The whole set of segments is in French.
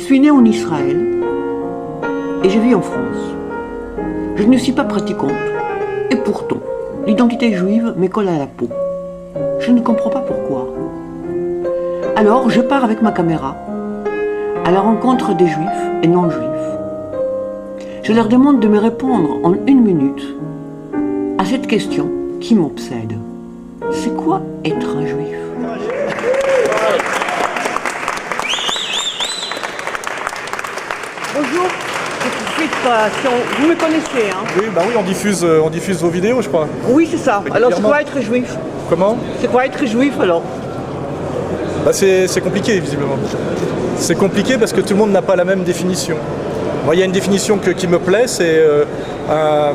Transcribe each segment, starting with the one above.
suis née en Israël et je vis en France. Je ne suis pas pratiquante et pourtant, l'identité juive me colle à la peau. Je ne comprends pas pourquoi. Alors, je pars avec ma caméra à la rencontre des juifs et non-juifs. Je leur demande de me répondre en 1 minute à cette question qui m'obsède. C'est quoi être un juif ? Bonjour, je suis Passion. Vous me connaissez, hein ? Oui, bah oui, on diffuse vos vidéos, je crois. Oui, c'est ça. Alors, c'est quoi être juif ? Comment ? C'est quoi être juif, alors ? Bah c'est compliqué, visiblement. C'est compliqué parce que tout le monde n'a pas la même définition. Moi, il y a une définition qui me plaît, c'est un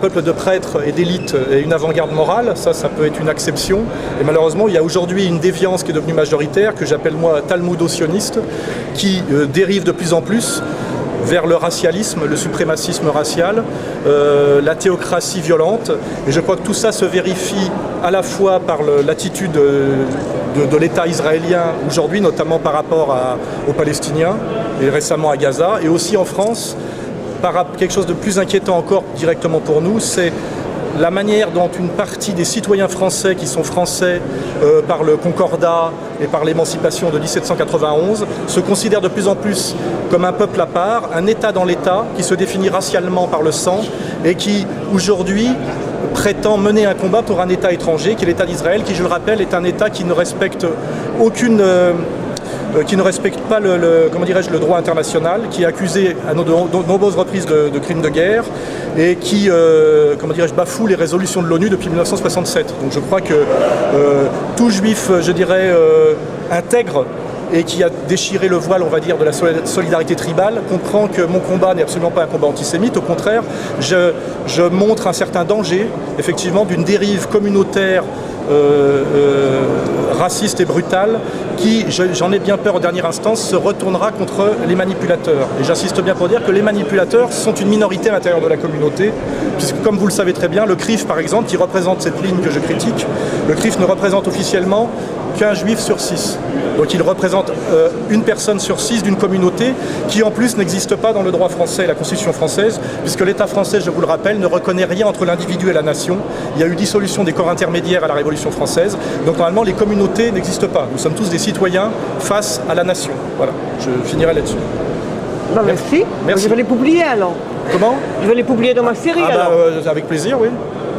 peuple de prêtres et d'élites et une avant-garde morale. Ça peut être une acception. Et malheureusement, il y a aujourd'hui une déviance qui est devenue majoritaire, que j'appelle moi talmudo-sioniste, qui dérive de plus en plus vers le racialisme, le suprémacisme racial, la théocratie violente. Et je crois que tout ça se vérifie à la fois par l'attitude de l'État israélien aujourd'hui, notamment par rapport aux Palestiniens, et récemment à Gaza, et aussi en France, par quelque chose de plus inquiétant encore directement pour nous, c'est la manière dont une partie des citoyens français qui sont français par le Concordat et par l'émancipation de 1791 se considèrent de plus en plus comme un peuple à part, un État dans l'État qui se définit racialement par le sang et qui aujourd'hui prétend mener un combat pour un État étranger qui est l'État d'Israël, qui, je le rappelle, est un État qui ne respecte pas le droit international, qui est accusé à de nombreuses reprises de crimes de guerre et qui bafoue les résolutions de l'ONU depuis 1967. Donc je crois que tout juif, intègre et qui a déchiré le voile, on va dire, de la solidarité tribale, comprend que mon combat n'est absolument pas un combat antisémite. Au contraire, je montre un certain danger, effectivement, d'une dérive communautaire raciste et brutale qui, j'en ai bien peur en dernière instance, se retournera contre les manipulateurs. Et j'insiste bien pour dire que les manipulateurs sont une minorité à l'intérieur de la communauté, puisque comme vous le savez très bien, le CRIF par exemple, qui représente cette ligne que je critique, le CRIF ne représente officiellement qu'un juif sur 6. Donc il représente une personne sur 6 d'une communauté qui en plus n'existe pas dans le droit français et la Constitution française, puisque l'État français, je vous le rappelle, ne reconnaît rien entre l'individu et la nation. Il y a eu dissolution des corps intermédiaires à la Révolution française, donc normalement les communautés n'existent pas. Nous sommes tous des citoyens face à la nation. Voilà, je finirai là-dessus. Bah, merci. Je vais les publier alors. Comment ? Je vais les publier dans ma série alors. Avec plaisir, oui.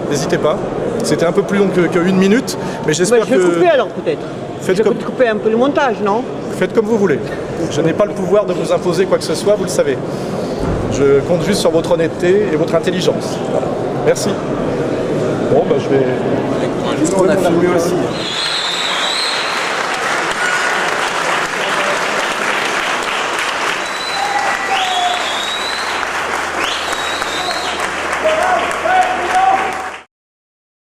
N'hésitez pas. C'était un peu plus long que 1 minute, mais j'espère que... Je vais couper alors peut-être. Je vais couper un peu le montage, non ? Faites comme vous voulez. Je n'ai pas le pouvoir de vous imposer quoi que ce soit, vous le savez. Je compte juste sur votre honnêteté et votre intelligence. Voilà. Merci. Bon, je vais... Qu'est-ce qu'on a filmé aussi ?